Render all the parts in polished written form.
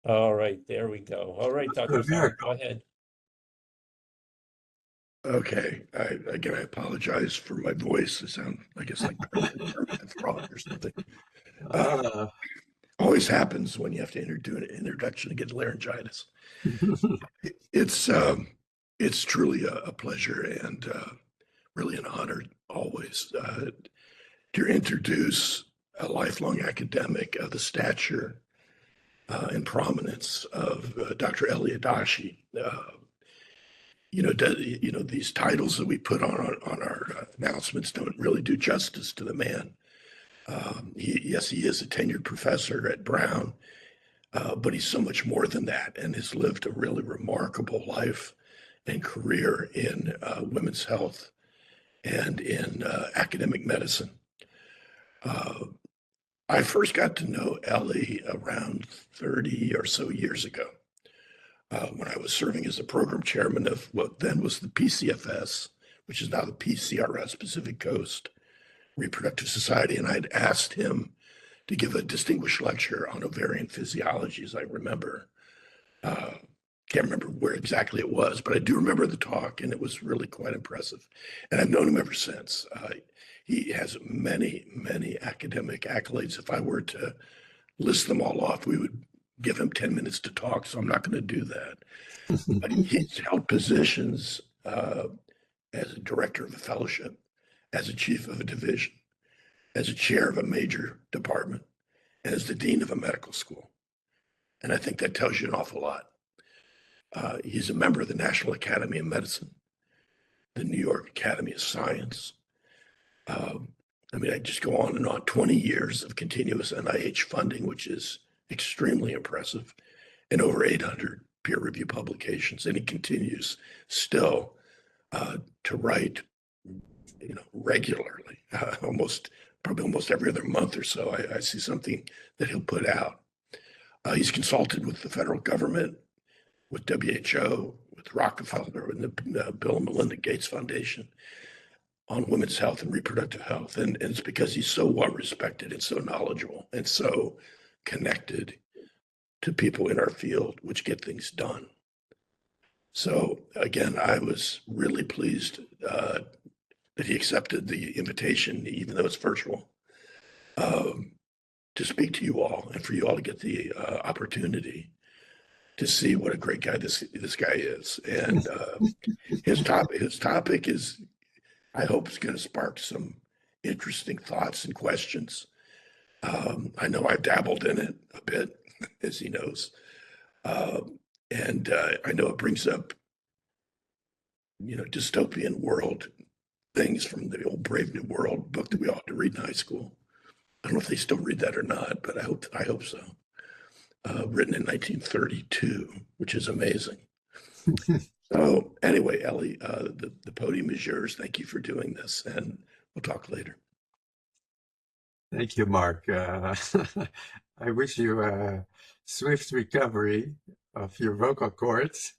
All right, there we go. All right, Dr. Saad, go ahead. Okay, again, I apologize for my voice. I sound, I guess, like a frog or something. Ah. Always happens when you have to do an introduction to get laryngitis. It's it's truly a pleasure and really an honor always to introduce a lifelong academic of the stature and prominence of Dr. Elliot Dashi. These titles that we put on our announcements don't really do justice to the man. Yes, he is a tenured professor at Brown, but he's so much more than that and has lived a really remarkable life and career in women's health and in academic medicine. I first got to know Ellie around 30 or so years ago when I was serving as the program chairman of what then was the PCFS, which is now the PCRS, Pacific Coast Reproductive Society. And I'd asked him to give a distinguished lecture on ovarian physiology, as I remember. Can't remember where exactly it was, but I do remember the talk, and it was really quite impressive. And I've known him ever since. He has many, many academic accolades. If I were to list them all off, we would give him 10 minutes to talk, so I'm not going to do that. But he's held positions as a director of a fellowship, as a chief of a division, as a chair of a major department, and as the dean of a medical school. And I think that tells you an awful lot. He's a member of the National Academy of Medicine, the New York Academy of Science. I just go on and on. 20 years of continuous NIH funding, which is extremely impressive, and over 800 peer review publications. And he continues still to write, regularly, probably almost every other month or so. I see something that he'll put out. He's consulted with the federal government, with WHO, with Rockefeller, and the Bill and Melinda Gates Foundation on women's health and reproductive health. And it's because he's so well respected and so knowledgeable and so connected to people in our field, which get things done. So again, I was really pleased that he accepted the invitation, even though it's virtual, to speak to you all and for you all to get the opportunity to see what a great guy this guy is. And his topic is, I hope, is going to spark some interesting thoughts and questions. I know I've dabbled in it a bit, as he knows. And I know it brings up, dystopian world things from the old Brave New World book that we all had to read in high school. I don't know if they still read that or not, but I hope so. Written in 1932, which is amazing. So anyway, Ellie, the podium is yours. Thank you for doing this, and we'll talk later. Thank you, Mark. I wish you a swift recovery of your vocal cords.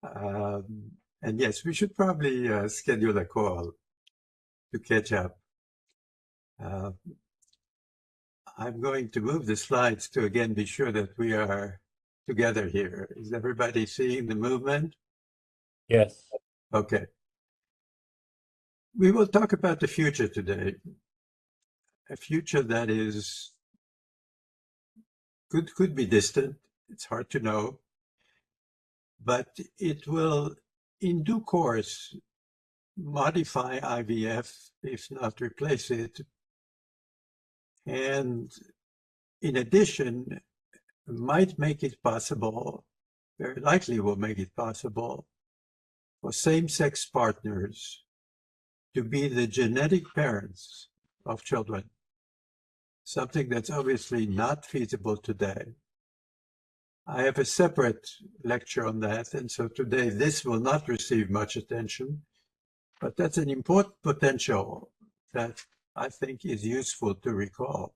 And yes, we should probably schedule a call to catch up. I'm going to move the slides to again be sure that we are together here. Is everybody seeing the movement? Yes. Okay. We will talk about the future today. A future that is could be distant. It's hard to know. But it will, in due course, modify IVF, if not replace it. And in addition, might make it possible, very likely will make it possible, for same-sex partners to be the genetic parents of children, something that's obviously not feasible today. I have a separate lecture on that, and so today this will not receive much attention, but that's an important potential that I think is useful to recall.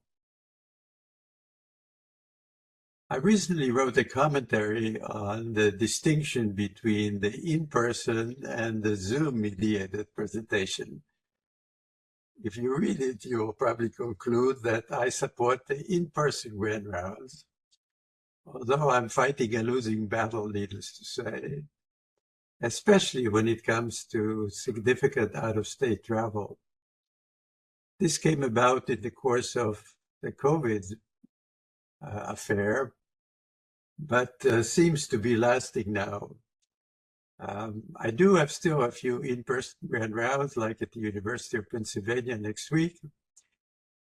I recently wrote a commentary on the distinction between the in-person and the Zoom-mediated presentation. If you read it, you'll probably conclude that I support the in-person grand rounds, although I'm fighting a losing battle, needless to say, especially when it comes to significant out-of-state travel. This came about in the course of the COVID affair, but seems to be lasting now. I do have still a few in-person grand rounds, like at the University of Pennsylvania next week.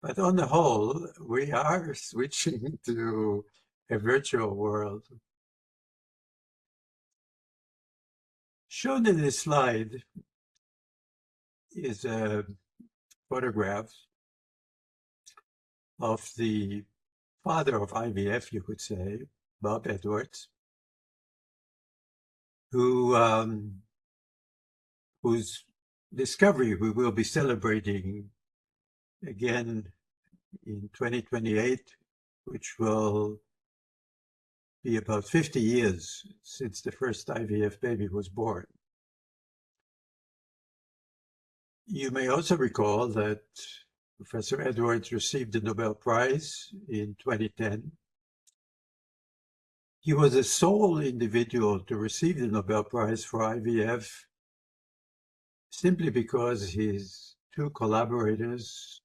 But on the whole, we are switching to a virtual world. Shown in this slide is a photograph of the father of IVF, you could say, Bob Edwards, whose discovery we will be celebrating again in 2028, which will be about 50 years since the first IVF baby was born. You may also recall that Professor Edwards received the Nobel Prize in 2010. He was the sole individual to receive the Nobel Prize for IVF simply because his two collaborators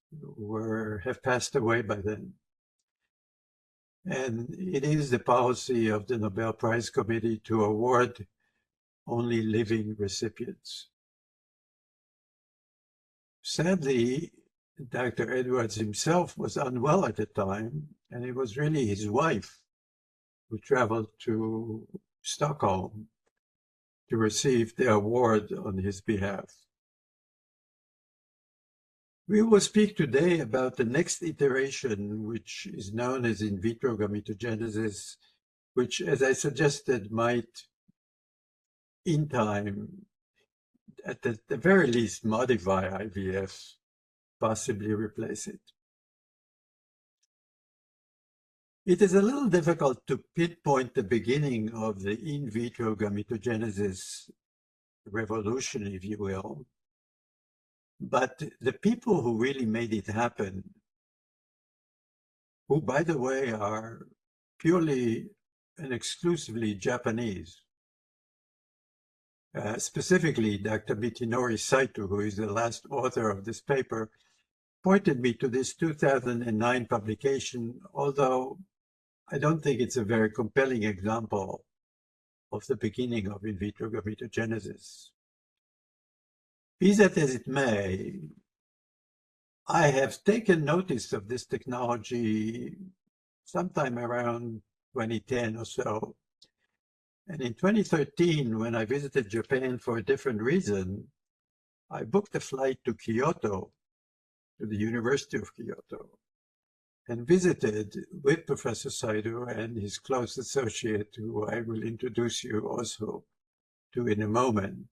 have passed away by then. And it is the policy of the Nobel Prize Committee to award only living recipients. Sadly, Dr. Edwards himself was unwell at the time, and it was really his wife who traveled to Stockholm to receive the award on his behalf. We will speak today about the next iteration, which is known as in vitro gametogenesis, which, as I suggested, might, in time, at the very least, modify IVF, possibly replace it. It is a little difficult to pinpoint the beginning of the in vitro gametogenesis revolution, if you will. But the people who really made it happen, who, by the way, are purely and exclusively Japanese, specifically Dr. Michinori Saito, who is the last author of this paper, pointed me to this 2009 publication, although I don't think it's a very compelling example of the beginning of in vitro gametogenesis. Be that as it may, I have taken notice of this technology sometime around 2010 or so. And in 2013, when I visited Japan for a different reason, I booked a flight to Kyoto, to the University of Kyoto, and visited with Professor Saito and his close associate, who I will introduce you also to in a moment,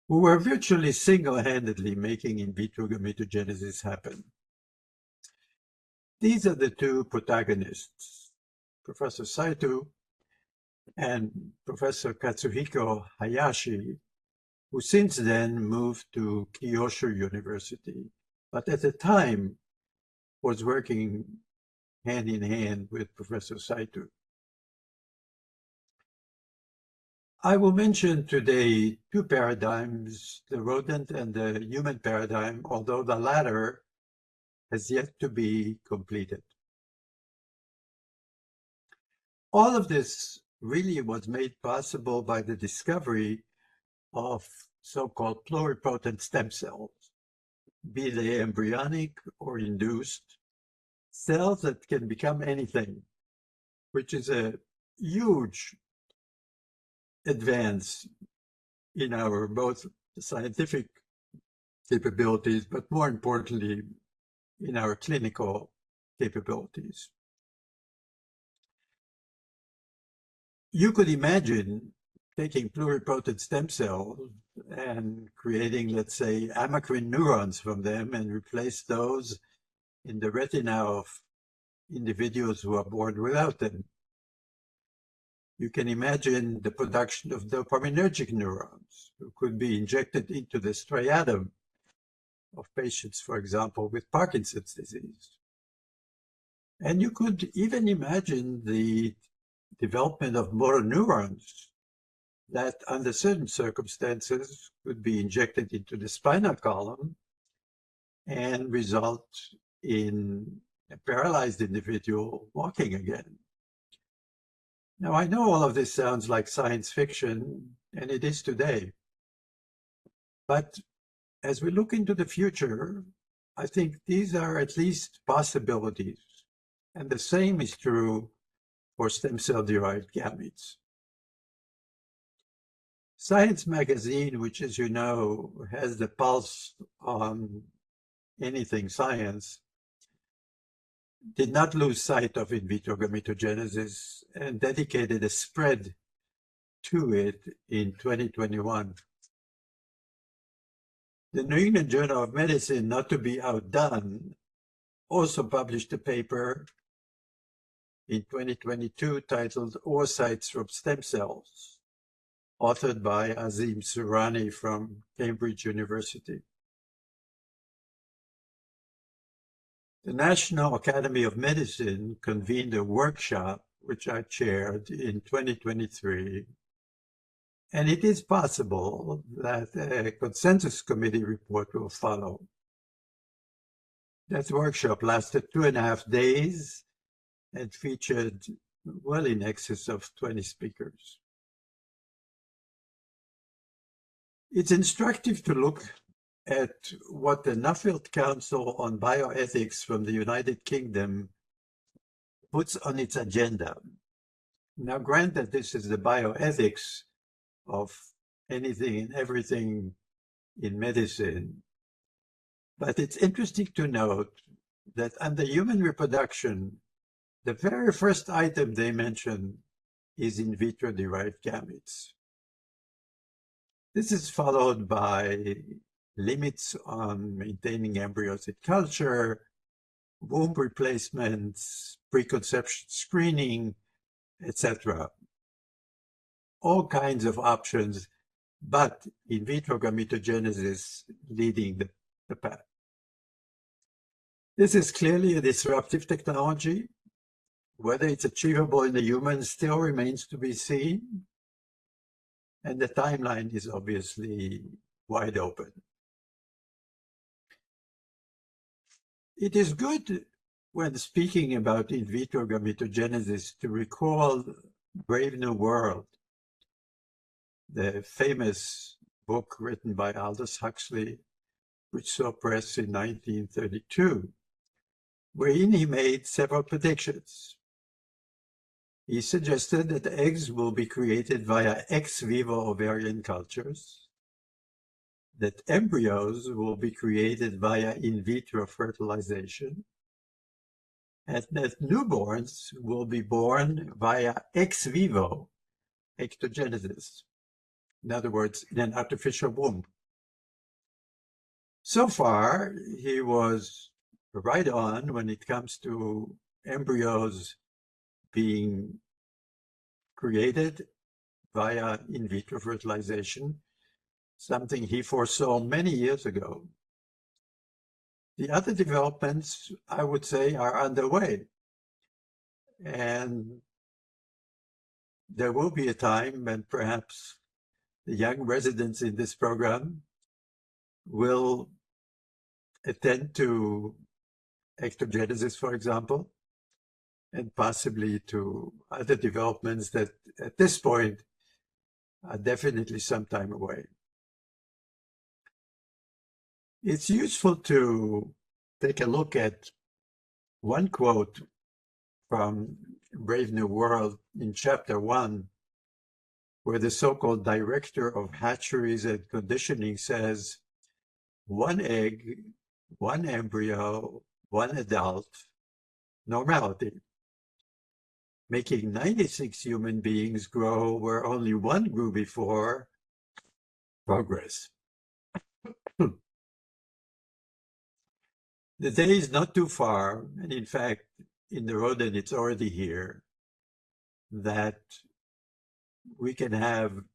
who were virtually single-handedly making in vitro gametogenesis happen. These are the two protagonists, Professor Saito and Professor Katsuhiko Hayashi, who since then moved to Kyushu University, but at the time was working hand in hand with Professor Saito. I will mention today two paradigms, the rodent and the human paradigm, although the latter has yet to be completed. All of this really was made possible by the discovery of so-called pluripotent stem cells, be they embryonic or induced, cells that can become anything, which is a huge advance in our both scientific capabilities, but more importantly, in our clinical capabilities. You could imagine taking pluripotent stem cells and creating, let's say, amacrine neurons from them and replace those in the retina of individuals who are born without them. You can imagine the production of dopaminergic neurons who could be injected into the striatum of patients, for example, with Parkinson's disease. And you could even imagine the development of motor neurons that under certain circumstances could be injected into the spinal column and result in a paralyzed individual walking again. Now, I know all of this sounds like science fiction, and it is today. But as we look into the future, I think these are at least possibilities. And the same is true for stem cell-derived gametes. Science magazine, which, as you know, has the pulse on anything science, did not lose sight of in vitro gametogenesis and dedicated a spread to it in 2021. The New England Journal of Medicine, not to be outdone, also published a paper in 2022 titled Oocytes from Stem Cells, authored by Azim Surani from Cambridge University. The National Academy of Medicine convened a workshop, which I chaired in 2023, and it is possible that a consensus committee report will follow. That workshop lasted 2.5 days and featured well in excess of 20 speakers. It's instructive to look at what the Nuffield Council on Bioethics from the United Kingdom puts on its agenda. Now, granted, this is the bioethics of anything and everything in medicine, but it's interesting to note that under human reproduction, the very first item they mention is in vitro derived gametes. This is followed by limits on maintaining embryos in culture, womb replacements, preconception screening, etc. All kinds of options, but in vitro gametogenesis leading the path. This is clearly a disruptive technology. Whether it's achievable in the humans still remains to be seen, and the timeline is obviously wide open. It is good when speaking about in vitro gametogenesis to recall Brave New World, the famous book written by Aldous Huxley, which saw press in 1932, wherein he made several predictions. He suggested that eggs will be created via ex vivo ovarian cultures, that embryos will be created via in vitro fertilization, and that newborns will be born via ex vivo ectogenesis. In other words, in an artificial womb. So far, he was right on when it comes to embryos being created via in vitro fertilization, something he foresaw many years ago. The other developments, I would say, are underway. And there will be a time when perhaps the young residents in this program will attend to ectogenesis, for example, and possibly to other developments that at this point are definitely some time away. It's useful to take a look at one quote from Brave New World in chapter 1, where the so-called director of hatcheries and conditioning says, "One egg, one embryo, one adult, normality. Making 96 human beings grow where only one grew before, progress." The day is not too far, and in fact, in the rodent, it's already here, that we can have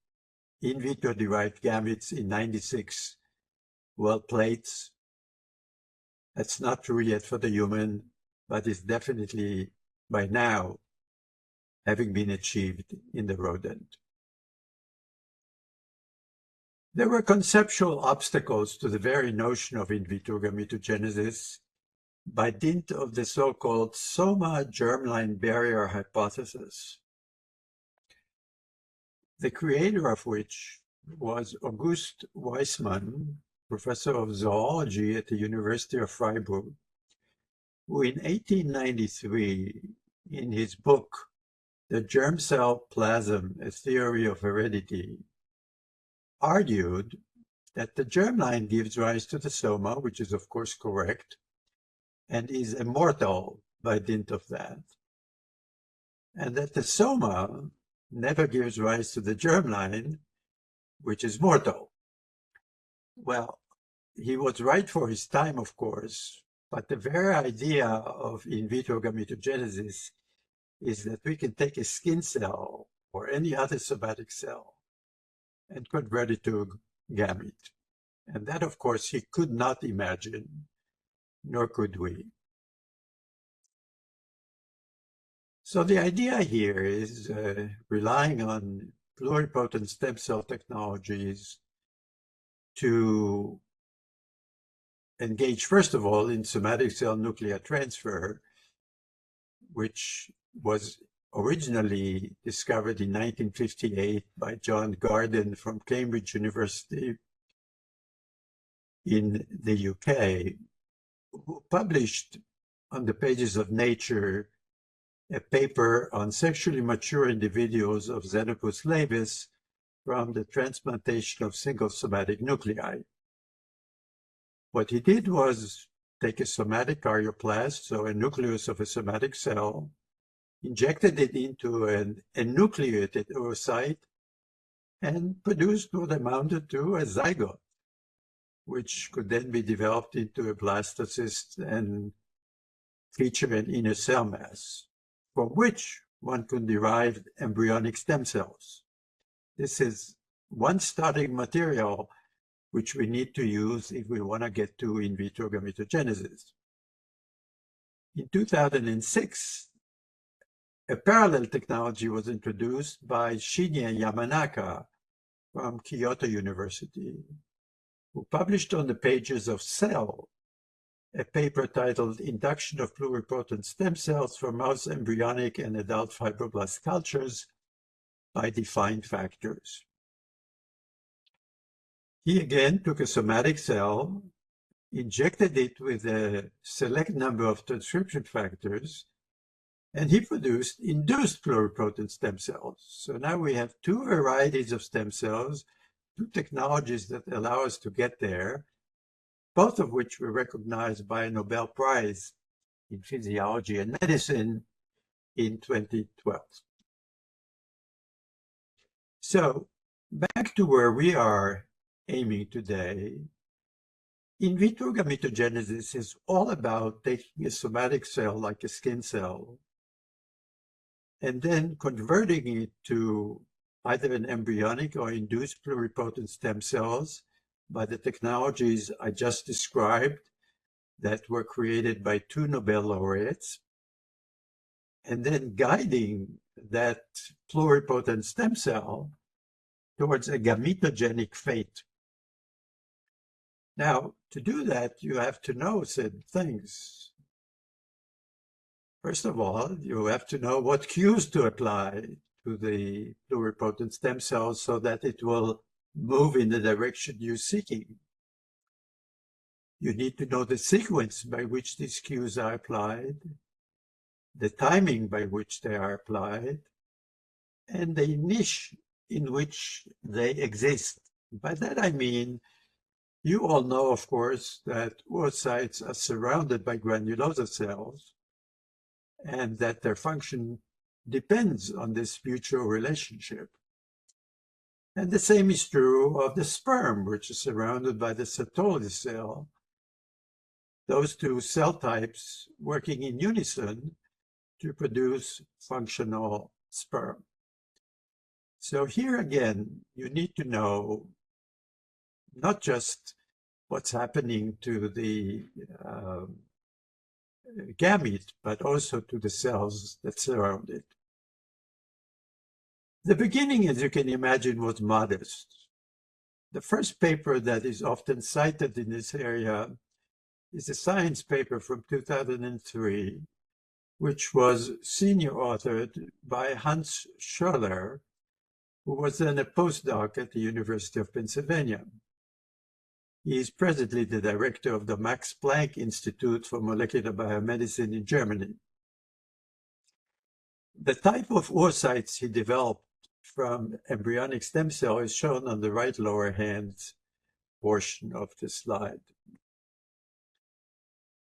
in vitro derived gametes in 96 well plates. That's not true yet for the human, but is definitely by now having been achieved in the rodent. There were conceptual obstacles to the very notion of in vitro gametogenesis by dint of the so-called soma germline barrier hypothesis, the creator of which was August Weismann, professor of zoology at the University of Freiburg, who in 1893, in his book, The Germ Cell Plasm, A Theory of Heredity, argued that the germline gives rise to the soma, which is of course correct, and is immortal by dint of that, and that the soma never gives rise to the germline, which is mortal. Well, he was right for his time, of course, but the very idea of in vitro gametogenesis is that we can take a skin cell or any other somatic cell and convert it to a gamete. And that, of course, he could not imagine, nor could we. So the idea here is relying on pluripotent stem cell technologies to engage, first of all, in somatic cell nuclear transfer, which was originally discovered in 1958 by John Garden from Cambridge University in the UK, who published on the pages of Nature a paper on sexually mature individuals of Xenopus laevis from the transplantation of single somatic nuclei. What he did was take a somatic karyoplast, so a nucleus of a somatic cell, injected it into an enucleated oocyte, and produced what amounted to a zygote, which could then be developed into a blastocyst and feature an inner cell mass, from which one could derive embryonic stem cells. This is one starting material which we need to use if we want to get to in vitro gametogenesis. In 2006, a parallel technology was introduced by Shinya Yamanaka from Kyoto University, who published on the pages of Cell a paper titled Induction of Pluripotent Stem Cells for Mouse Embryonic and Adult Fibroblast Cultures by Defined Factors. He again took a somatic cell, injected it with a select number of transcription factors, and he produced induced pluripotent stem cells. So now we have two varieties of stem cells, two technologies that allow us to get there, both of which were recognized by a Nobel Prize in Physiology and Medicine in 2012. So back to where we are aiming today, in vitro gametogenesis is all about taking a somatic cell like a skin cell and then converting it to either an embryonic or induced pluripotent stem cells by the technologies I just described that were created by two Nobel laureates, and then guiding that pluripotent stem cell towards a gametogenic fate. Now, to do that, you have to know certain things. First of all, you have to know what cues to apply to the pluripotent stem cells so that it will move in the direction you're seeking. You need to know the sequence by which these cues are applied, the timing by which they are applied, and the niche in which they exist. By that I mean, you all know, of course, that oocytes are surrounded by granulosa cells and that their function depends on this mutual relationship. And the same is true of the sperm, which is surrounded by the Sertoli cell. Those two cell types working in unison to produce functional sperm. So here again, you need to know not just what's happening to the gamete, but also to the cells that surround it. The beginning, as you can imagine, was modest. The first paper that is often cited in this area is a science paper from 2003, which was senior authored by Hans Scholler, who was then a postdoc at the University of Pennsylvania. He is presently the director of the Max Planck Institute for Molecular Biomedicine in Germany. The type of oocytes he developed from embryonic stem cell is shown on the right lower hand portion of the slide.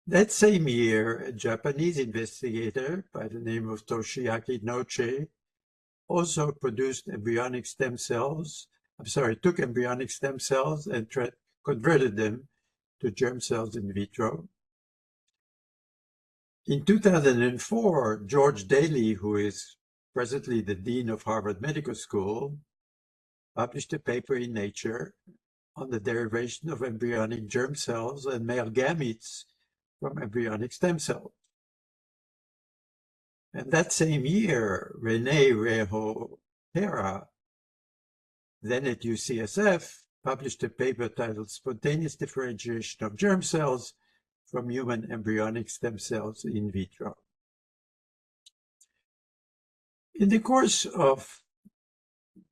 That same year, a Japanese investigator by the name of Toshiaki Noche also produced embryonic stem cells, took embryonic stem cells and converted them to germ cells in vitro. In 2004, George Daly, who is presently the dean of Harvard Medical School, published a paper in Nature on the derivation of embryonic germ cells and male gametes from embryonic stem cells. And that same year, René Rejo-Hera, then at UCSF, published a paper titled Spontaneous Differentiation of Germ Cells from Human Embryonic Stem Cells in Vitro. In the course of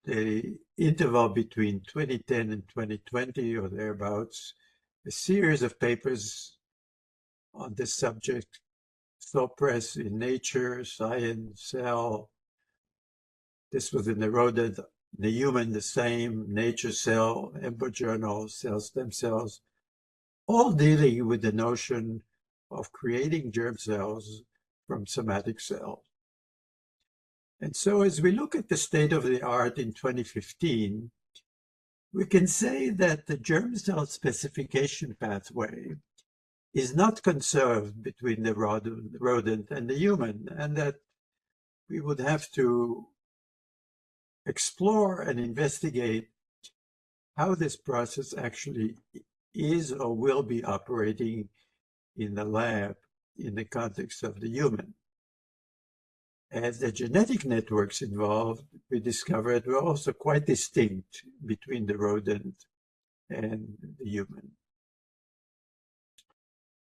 the interval between 2010 and 2020 or thereabouts, a series of papers on this subject saw press in Nature, Science, Cell. This was in the rodent, the human, the same, Nature, Cell, Embryo Journal, Cell Stem Cells, all dealing with the notion of creating germ cells from somatic cells. And so as we look at the state of the art in 2015, we can say that the germ cell specification pathway is not conserved between the rodent and the human, and that we would have to explore and investigate how this process actually is or will be operating in the lab in the context of the human. As the genetic networks involved, we discovered were also quite distinct between the rodent and the human.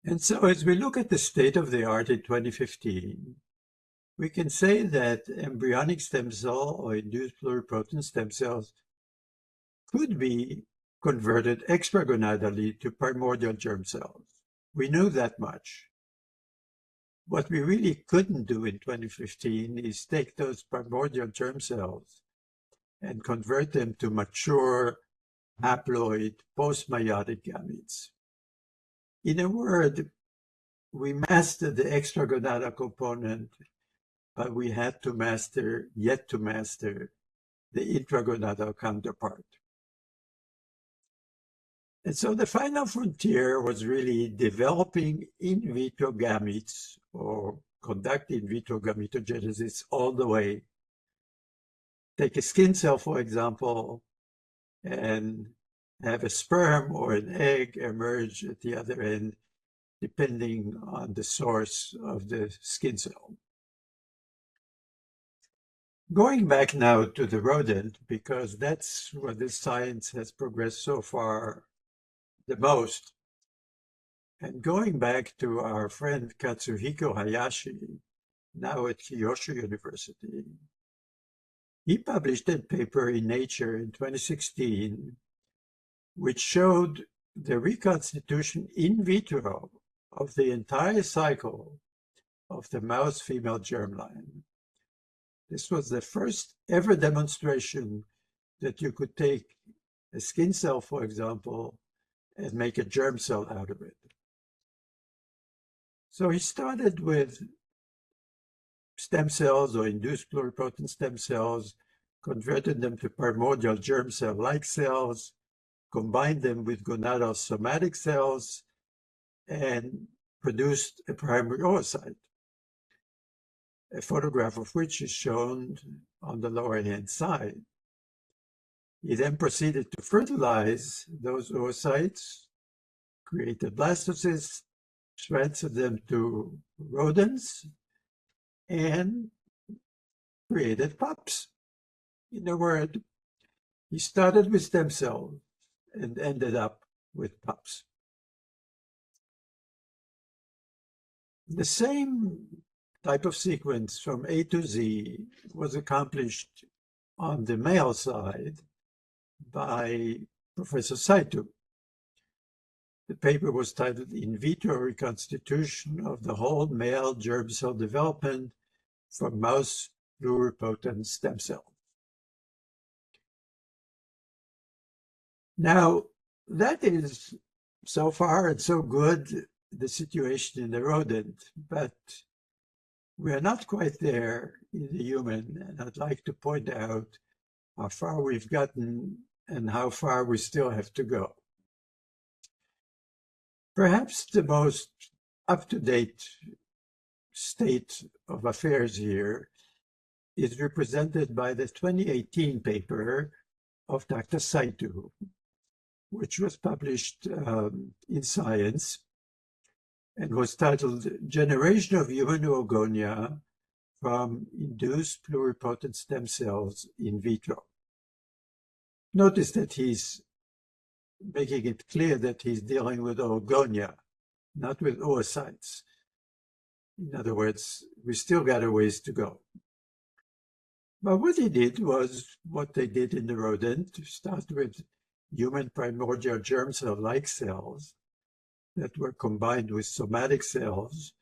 And so as we look at the state of the art in 2015, we can say that embryonic stem cell or induced pluripotent stem cells could be converted extragonadally to primordial germ cells. We knew that much. What we really couldn't do in 2015 is take those primordial germ cells and convert them to mature, haploid, post-meiotic gametes. In a word, we mastered the extragonadal component, but we had to yet to master the intragonadal counterpart. And so the final frontier was really developing in vitro gametes or conduct in vitro gametogenesis all the way. Take a skin cell, for example, and have a sperm or an egg emerge at the other end, depending on the source of the skin cell. Going back now to the rodent, because that's where this science has progressed so far the most. And going back to our friend Katsuhiko Hayashi, now at Kyushu University, he published a paper in Nature in 2016, which showed the reconstitution in vitro of the entire cycle of the mouse female germline. This was the first ever demonstration that you could take a skin cell, for example, and make a germ cell out of it. So he started with stem cells or induced pluripotent stem cells, converted them to primordial germ cell-like cells, combined them with gonadal somatic cells, and produced a primary oocyte, a photograph of which is shown on the lower hand side. He then proceeded to fertilize those oocytes, created blastocysts, transferred them to rodents, and created pups. In a word, he started with stem cells and ended up with pups. The same type of sequence from A to Z was accomplished on the male side by Professor Saito. The paper was titled In Vitro Reconstitution of the Whole Male Germ Cell Development from Mouse Pluripotent Stem Cells. Now, that is so far and so good, the situation in the rodent, but we are not quite there in the human, and I'd like to point out how far we've gotten and how far we still have to go. Perhaps the most up-to-date state of affairs here is represented by the 2018 paper of Dr. Saito, which was published in Science and was titled Generation of Human Oogonia from Induced Pluripotent Stem Cells in Vitro. Notice that he's making it clear that he's dealing with oogonia, not with oocytes. In other words, we still got a ways to go. But what he did was what they did in the rodent, to start with human primordial germ cell-like cells that were combined with somatic cells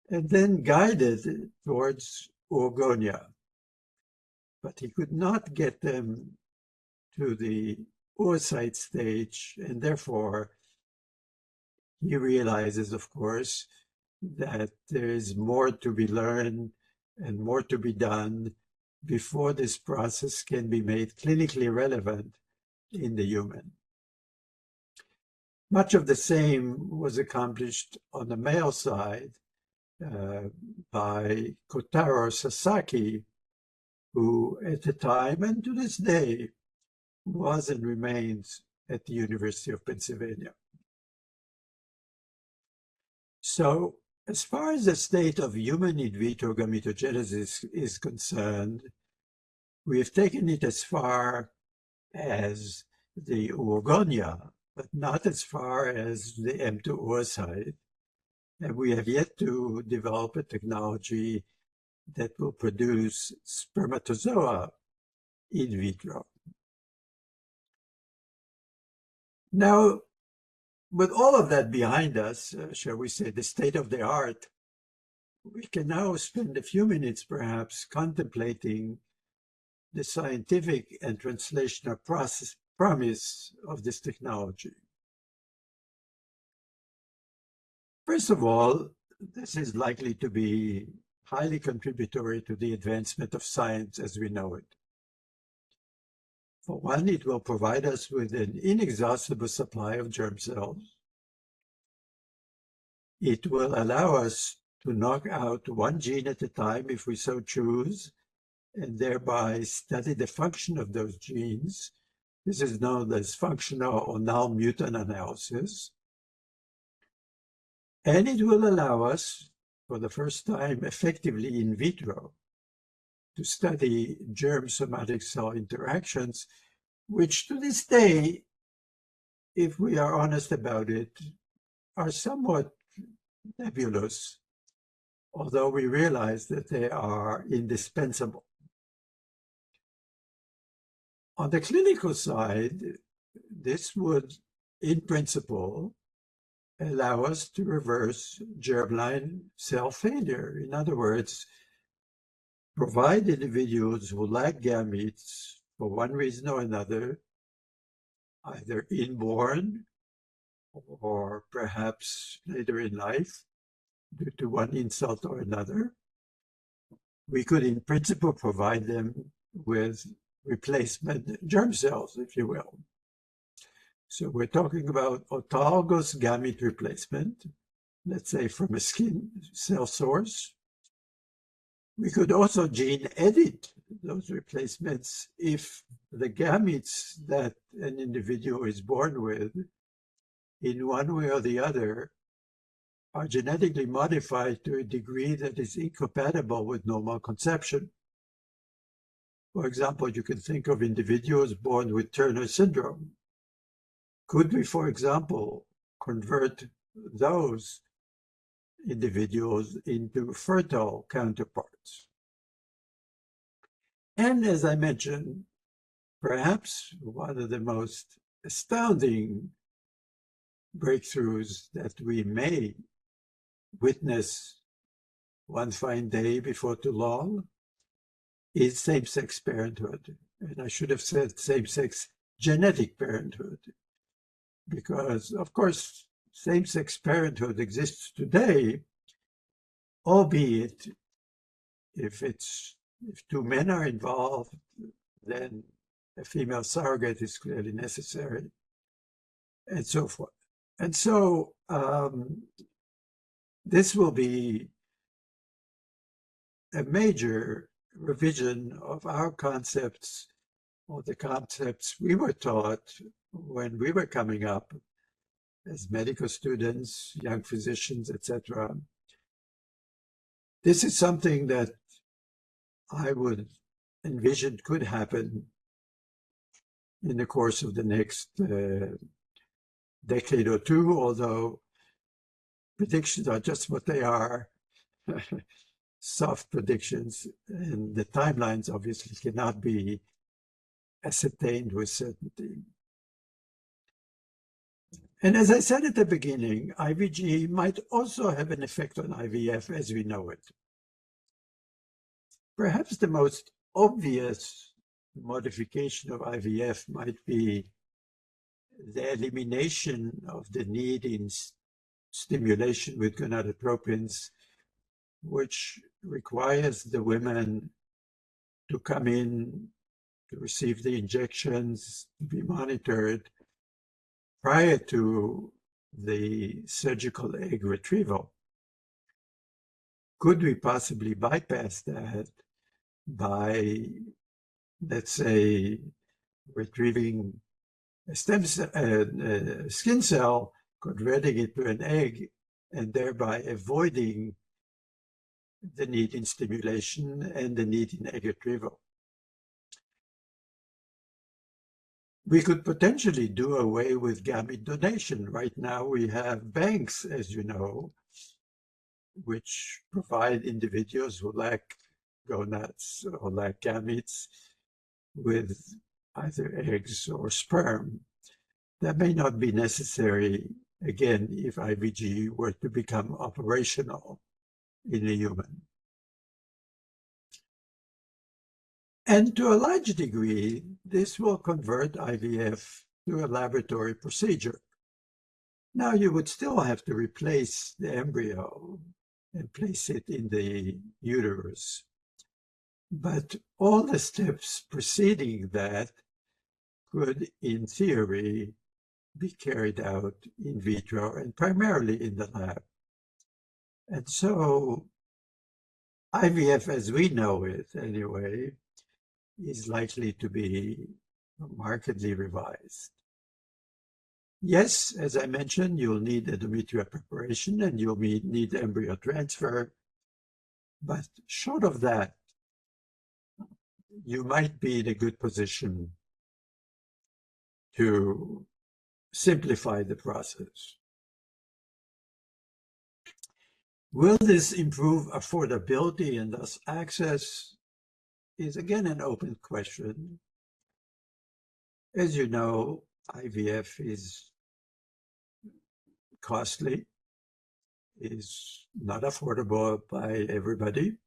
and then guided towards oogonia. But he could not get them to the oocyte stage, and therefore he realizes, of course, that there is more to be learned and more to be done before this process can be made clinically relevant in the human. Much of the same was accomplished on the male side by Kotaro Sasaki, who at the time and to this day was and remains at the University of Pennsylvania. So, as far as the state of human in vitro gametogenesis is concerned, we have taken it as far as the oogonia, but not as far as the M2 oocyte. And we have yet to develop a technology that will produce spermatozoa in vitro. Now, with all of that behind us, shall we say, the state of the art, we can now spend a few minutes perhaps contemplating the scientific and translational promise of this technology. First of all, this is likely to be highly contributory to the advancement of science as we know it. For one, it will provide us with an inexhaustible supply of germ cells. It will allow us to knock out one gene at a time if we so choose, and thereby study the function of those genes. This is known as functional or null mutant analysis. And it will allow us, for the first time effectively in vitro, to study germ-somatic cell interactions, which to this day, if we are honest about it, are somewhat nebulous, although we realize that they are indispensable. On the clinical side, this would, in principle, allow us to reverse germline cell failure. In other words, provide individuals who lack gametes for one reason or another, either inborn or perhaps later in life, due to one insult or another. We could, in principle, provide them with replacement germ cells, if you will. So we're talking about autologous gamete replacement, let's say from a skin cell source. We could also gene edit those replacements if the gametes that an individual is born with, in one way or the other, are genetically modified to a degree that is incompatible with normal conception. For example, you can think of individuals born with Turner syndrome. Could we, for example, convert those individuals into fertile counterparts? And as I mentioned, perhaps one of the most astounding breakthroughs that we may witness one fine day before too long is same-sex parenthood. And I should have said same-sex genetic parenthood, because, of course, same-sex parenthood exists today, albeit if two men are involved, then a female surrogate is clearly necessary, and so forth. And so this will be a major revision of our concepts, or the concepts we were taught when we were coming up as medical students, young physicians, etc. This is something that I would envision could happen in the course of the next decade or two, although predictions are just what they are, soft predictions, and the timelines obviously cannot be ascertained with certainty. And as I said at the beginning, IVG might also have an effect on IVF as we know it. Perhaps the most obvious modification of IVF might be the elimination of the need in stimulation with gonadotropins, which requires the women to come in to receive the injections, to be monitored prior to the surgical egg retrieval. Could we possibly bypass that by, let's say, retrieving a skin cell, converting it to an egg, and thereby avoiding the need in stimulation and the need in egg retrieval? We could potentially do away with gamete donation. Right now we have banks, as you know, which provide individuals who lack gonads or lack gametes with either eggs or sperm. That may not be necessary, again, if IVG were to become operational in a human. And to a large degree, this will convert IVF to a laboratory procedure. Now, you would still have to replace the embryo and place it in the uterus. But all the steps preceding that could, in theory, be carried out in vitro and primarily in the lab. And so IVF, as we know it anyway, is likely to be markedly revised. Yes, as I mentioned, you'll need endometrial preparation and you'll need embryo transfer. But short of that, you might be in a good position to simplify the process. Will this improve affordability and thus access? Is again an open question. As you know, IVF is costly, is not affordable by everybody,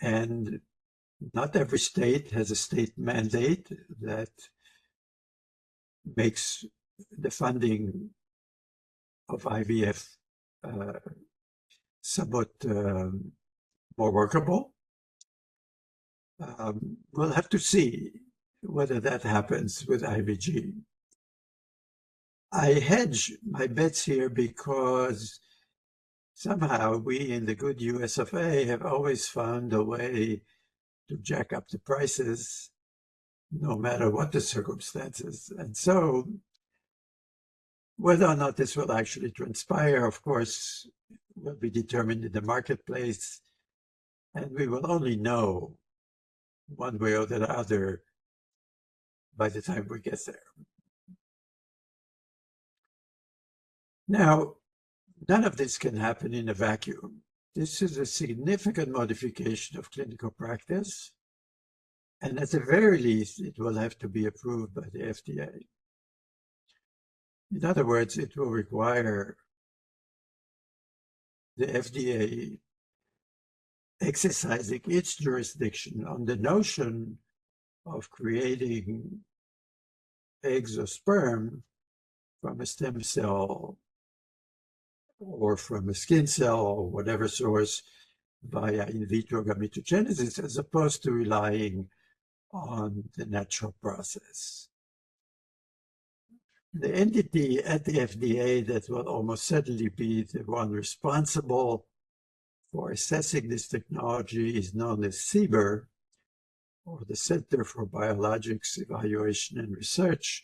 and not every state has a state mandate that makes the funding of IVF somewhat more workable. We'll have to see whether that happens with IVG. I hedge my bets here because somehow we in the good US of A have always found a way to jack up the prices no matter what the circumstances. And so Whether or not this will actually transpire, of course, will be determined in the marketplace, and we will only know one way or the other by the time we get there. Now, none of this can happen in a vacuum. This is a significant modification of clinical practice, and at the very least, it will have to be approved by the FDA. In other words, it will require the FDA exercising its jurisdiction on the notion of creating eggs or sperm from a stem cell or from a skin cell or whatever source via in vitro gametogenesis, as opposed to relying on the natural process. The entity at the FDA that will almost certainly be the one responsible for assessing this technology is known as CBER, or the Center for Biologics Evaluation and Research,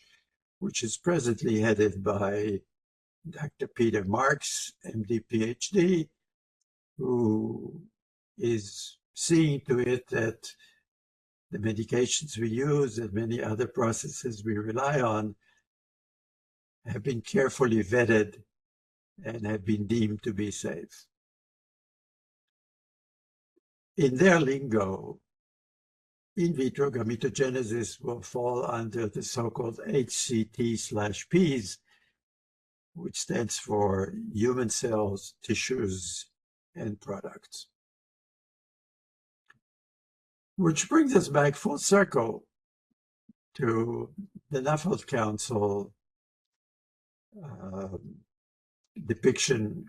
which is presently headed by Dr. Peter Marks, MD, PhD, who is seeing to it that the medications we use and many other processes we rely on have been carefully vetted and have been deemed to be safe. In their lingo, in vitro gametogenesis will fall under the so-called HCT/Ps, which stands for human cells, tissues, and products. Which brings us back full circle to the Nuffield Council depiction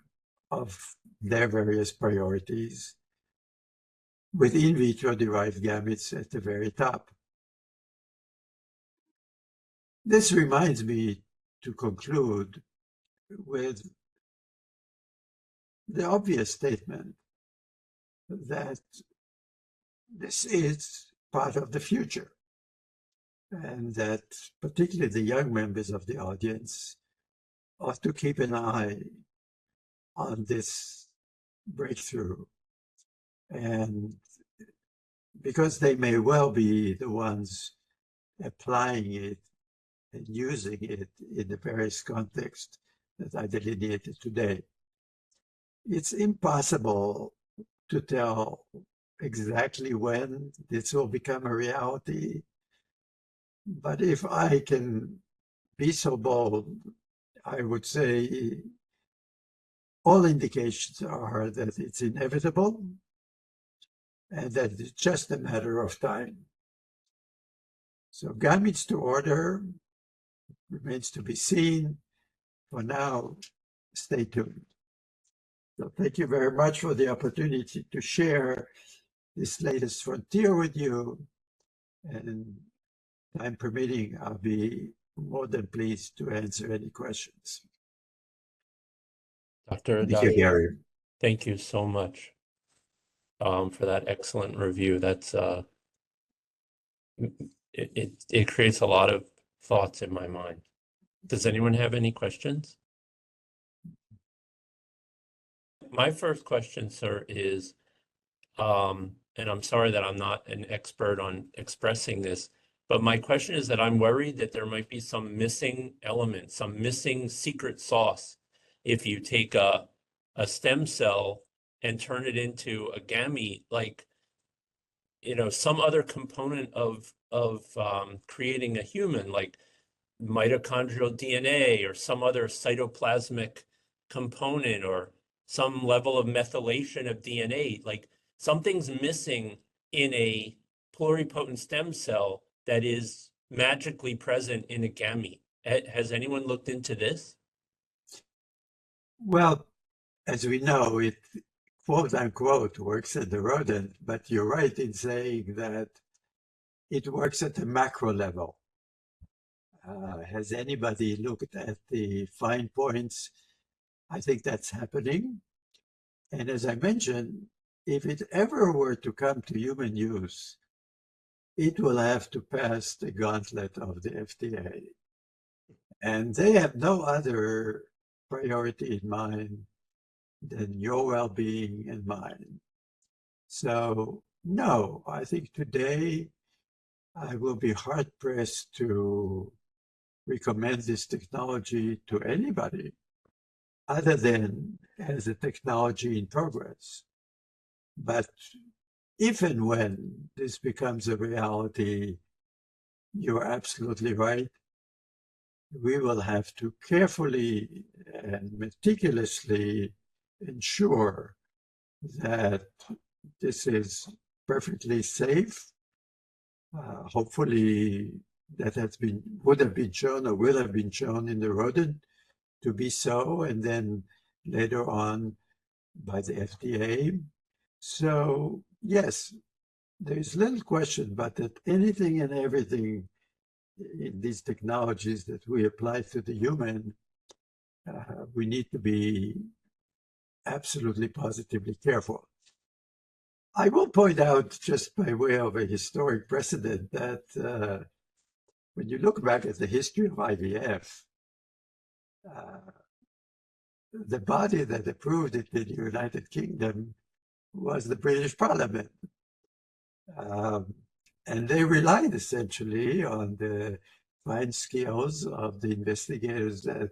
of their various priorities, with in vitro derived gametes at the very top. This reminds me to conclude with the obvious statement that this is part of the future, and that particularly the young members of the audience ought to keep an eye on this breakthrough, and because they may well be the ones applying it and using it in the various contexts that I delineated today. It's impossible to tell exactly when this will become a reality, but if I can be so bold, I would say all indications are that it's inevitable and that it's just a matter of time. So gametes to order remains to be seen. For now, stay tuned. So thank you very much for the opportunity to share this latest frontier with you, and time permitting, I'll be more than pleased to answer any questions. Dr. Thank you, Gary. Thank you so much for that excellent review. That's it creates a lot of thoughts in my mind. Does anyone have any questions? My first question, sir, is, and I'm sorry that I'm not an expert on expressing this, but my question is that I'm worried that there might be some missing element, some missing secret sauce if you take a stem cell and turn it into a gamete, like, you know, some other component of creating a human, like mitochondrial DNA or some other cytoplasmic component or some level of methylation of DNA. Like something's missing in a pluripotent stem cell that is magically present in a gamete. Has anyone looked into this? Well, as we know, it quote unquote works at the rodent, but you're right in saying that it works at the macro level. Has anybody looked at the fine points? I think that's happening. And as I mentioned, if it ever were to come to human use, it will have to pass the gauntlet of the FDA. And they have no other priority in mind than your well-being and mine. So, no, I think today I will be hard-pressed to recommend this technology to anybody other than as a technology in progress. But if and when this becomes a reality, you're absolutely right. We will have to carefully and meticulously ensure that this is perfectly safe. Hopefully, that would have been shown or will have been shown in the rodent to be so, and then later on by the FDA. So yes, there's little question but that anything and everything in these technologies that we apply to the human, we need to be absolutely positively careful. I will point out, just by way of a historic precedent, that when you look back at the history of IVF, the body that approved it in the United Kingdom was the British Parliament. And they relied essentially on the fine skills of the investigators that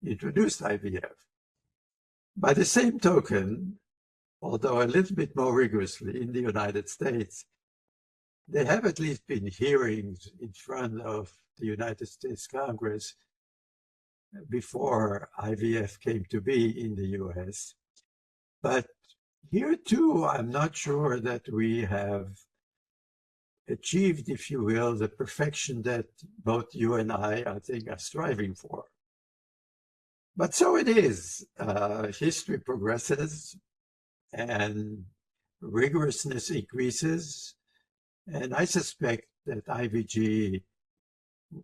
introduced IVF. By the same token, although a little bit more rigorously in the United States, there have at least been hearings in front of the United States Congress before IVF came to be in the US. But here too, I'm not sure that we have achieved, if you will, the perfection that both you and I think, are striving for. But so it is. History progresses and rigorousness increases. And I suspect that IVG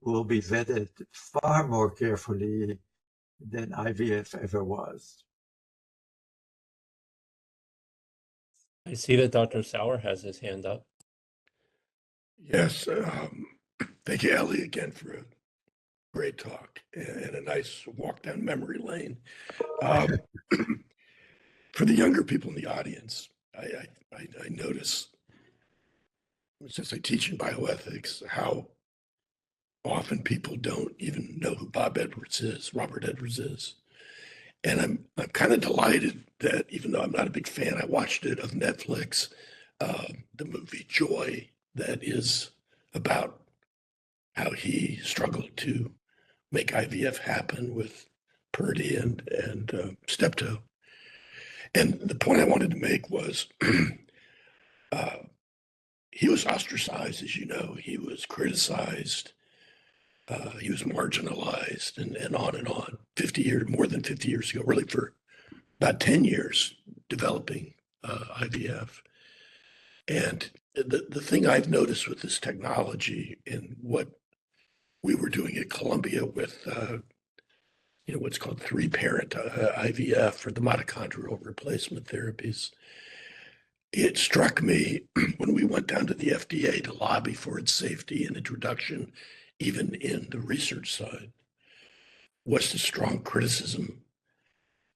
will be vetted far more carefully than IVF ever was. I see that Dr. Sauer has his hand up. Yes, thank you, Ellie, again for a great talk and a nice walk down memory lane. For the younger people in the audience, I notice, since I teach in bioethics, how often people don't even know who Robert Edwards is. And I'm kind of delighted that, even though I'm not a big fan, I watched it of Netflix, the movie Joy, that is about how he struggled to make IVF happen with Purdy and Steptoe. And the point I wanted to make was he was ostracized, as you know. He was criticized. He was marginalized, and on and on. 50 years, more than 50 years ago, really for about 10 years, developing IVF. And the thing I've noticed with this technology and what we were doing at Columbia with, what's called three-parent IVF, or the mitochondrial replacement therapies, it struck me when we went down to the FDA to lobby for its safety and introduction, even in the research side, was the strong criticism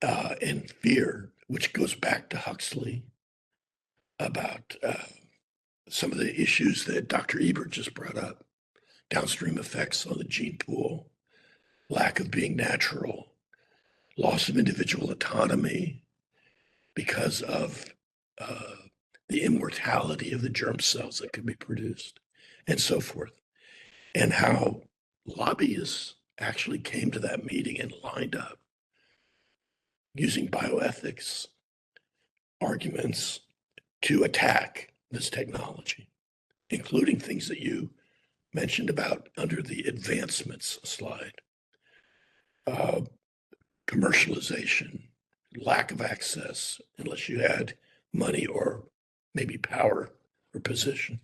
and fear, which goes back to Huxley, about some of the issues that Dr. Ebert just brought up: downstream effects on the gene pool, lack of being natural, loss of individual autonomy because of the immortality of the germ cells that could be produced, and so forth. And how lobbyists actually came to that meeting and lined up using bioethics arguments to attack this technology, including things that you mentioned about under the advancements slide. Commercialization, lack of access, unless you had money or maybe power or position,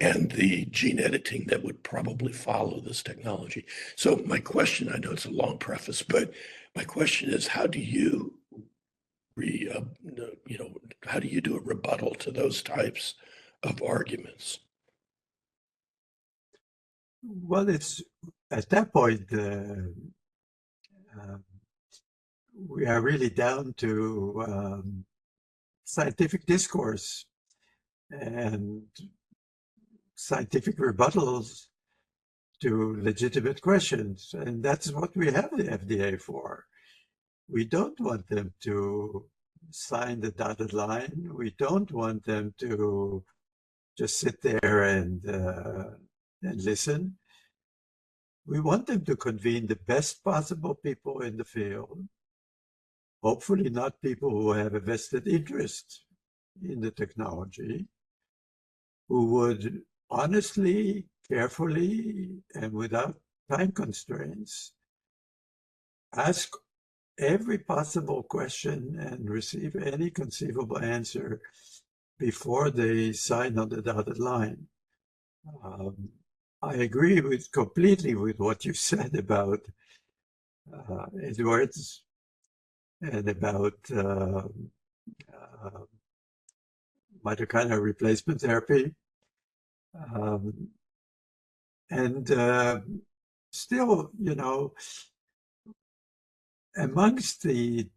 and the gene editing that would probably follow this technology. So my question, I know it's a long preface, but my question is, how do you how do you do a rebuttal to those types of arguments? Well, it's at that point, we are really down to scientific discourse and scientific rebuttals to legitimate questions. And that's what we have the FDA for. We don't want them to sign the dotted line. We don't want them to just sit there and listen. We want them to convene the best possible people in the field, hopefully not people who have a vested interest in the technology, who would honestly, carefully, and without time constraints ask every possible question and receive any conceivable answer before they sign on the dotted line. I agree completely with what you said about Edwards and about mitochondrial replacement therapy. Still, you know, amongst the,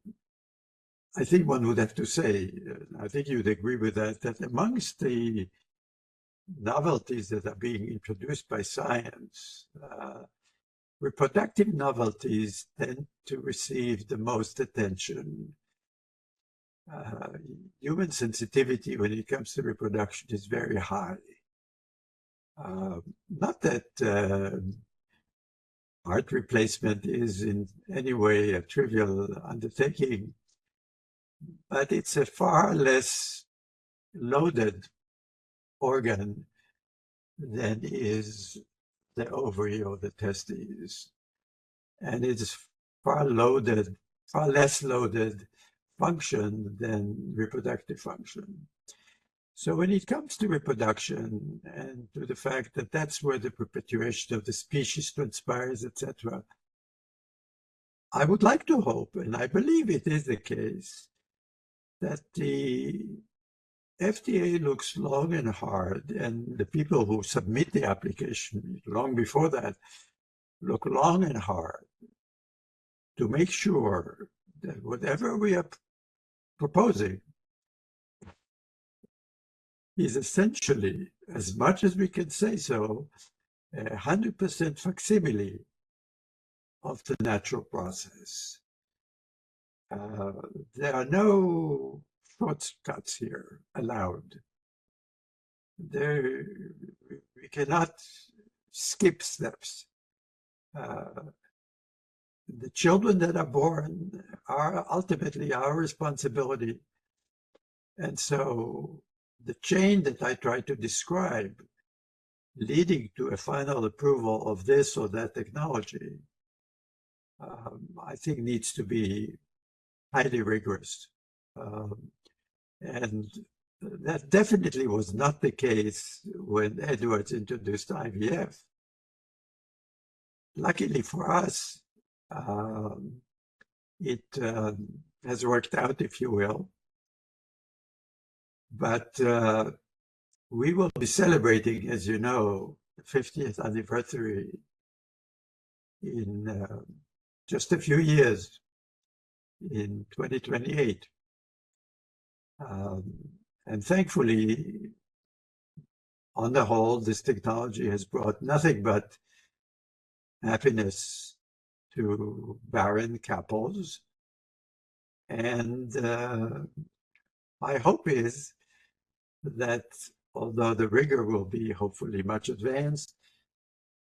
I think one would have to say, I think you'd agree with that, that amongst the novelties that are being introduced by science, reproductive novelties tend to receive the most attention. Human sensitivity when it comes to reproduction is very high. Not that heart replacement is in any way a trivial undertaking, but it's a far less loaded organ than is the ovary or the testes. And it's far less loaded function than reproductive function. So when it comes to reproduction and to the fact that that's where the perpetuation of the species transpires, etc., I would like to hope, and I believe it is the case, that the FDA looks long and hard, and the people who submit the application long before that look long and hard to make sure that whatever we are proposing is essentially, as much as we can say so, 100% facsimile of the natural process. There are no shortcuts here allowed. We cannot skip steps. The children that are born are ultimately our responsibility. And so the chain that I try to describe leading to a final approval of this or that technology, I think needs to be highly rigorous. And that definitely was not the case when Edwards introduced IVF. Luckily for us, it has worked out, if you will. But we will be celebrating, as you know, the 50th anniversary in just a few years, in 2028. And thankfully, on the whole, this technology has brought nothing but happiness to barren couples. And my hope is that although the rigor will be hopefully much advanced,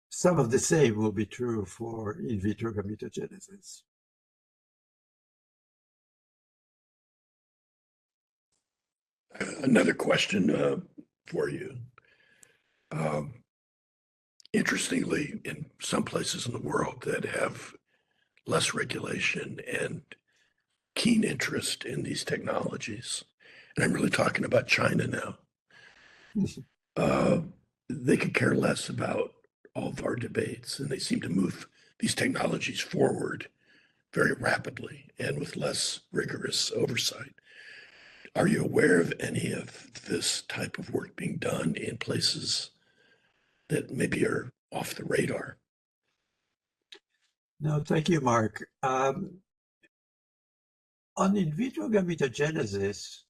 some of the same will be true for in vitro gametogenesis. Another question for you. Interestingly, in some places in the world that have less regulation and keen interest in these technologies, and I'm really talking about China now, they could care less about all of our debates, and they seem to move these technologies forward very rapidly and with less rigorous oversight. Are you aware of any of this type of work being done in places that maybe are off the radar? No, thank you, Mark. On in vitro gametogenesis,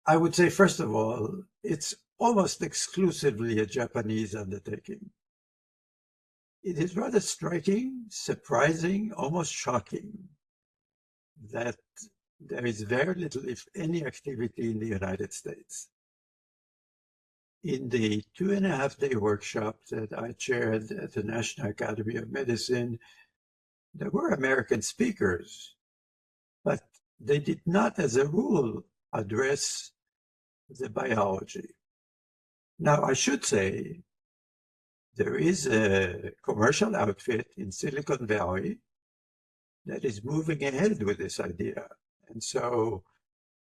I would say, first of all, it's almost exclusively a Japanese undertaking. It is rather striking, surprising, almost shocking that there is very little, if any, activity in the United States. In the 2.5-day workshop that I chaired at the National Academy of Medicine, there were American speakers, but they did not, as a rule, address the biology. Now, I should say, there is a commercial outfit in Silicon Valley that is moving ahead with this idea. And so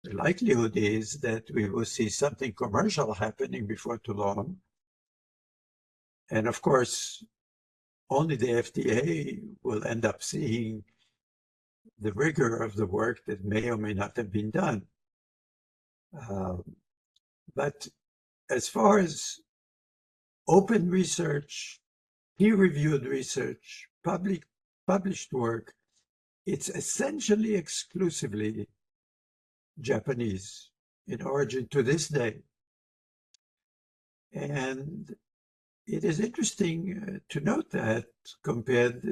the likelihood is that we will see something commercial happening before too long. And of course, only the FDA will end up seeing the rigor of the work that may or may not have been done. But as far as open research, peer-reviewed research, published work, it's essentially exclusively Japanese in origin to this day. And it is interesting to note that compared,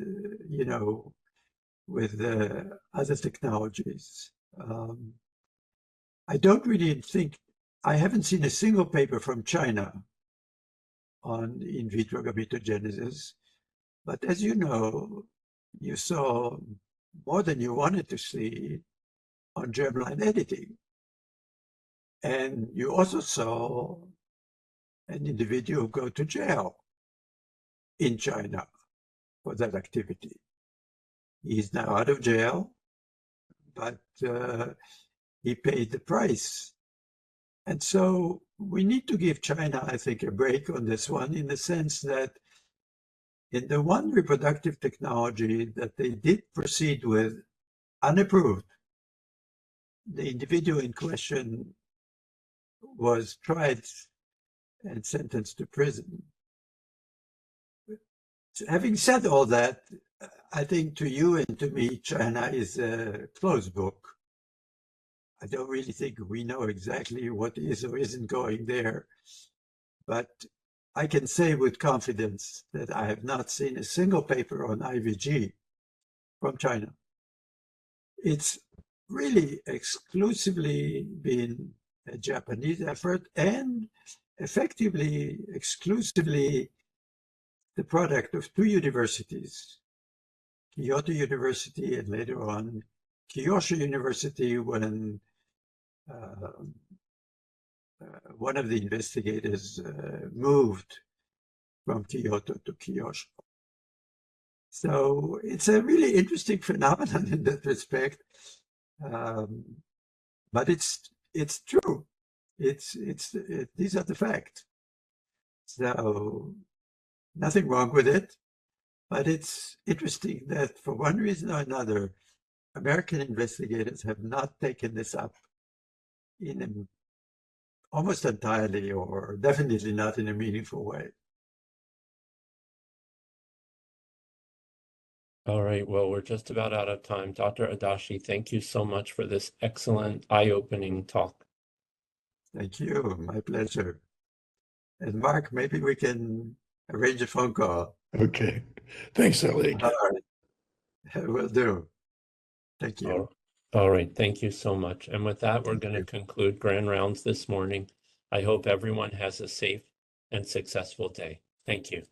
with other technologies. I don't really think, I haven't seen a single paper from China on in vitro gametogenesis, but as you know, you saw more than you wanted to see on germline editing. And you also saw an individual go to jail in China for that activity. He's now out of jail, but he paid the price. And so we need to give China, I think, a break on this one, in the sense that in the one reproductive technology that they did proceed with unapproved, the individual in question was tried and sentenced to prison. Having said all that, I think to you and to me, China is a closed book. I don't really think we know exactly what is or isn't going there. But I can say with confidence that I have not seen a single paper on IVG from China. It's really exclusively been a Japanese effort and effectively, exclusively the product of two universities, Kyoto University and later on Kyushu University, when one of the investigators moved from Kyoto to Kyushu. So it's a really interesting phenomenon in that respect, but it's true. These are the facts. So nothing wrong with it, but it's interesting that for one reason or another, American investigators have not taken this up in almost entirely, or definitely not in a meaningful way. All right, well, we're just about out of time. Dr. Adachi, thank you so much for this excellent, eye-opening talk. Thank you, my pleasure. And Mark, maybe we can arrange a phone call. Okay. Thanks, Ellie. All right, will do. Thank you. All right, thank you so much. And with that, we're Thank going to you. conclude Grand Rounds this morning. I hope everyone has a safe and successful day. Thank you.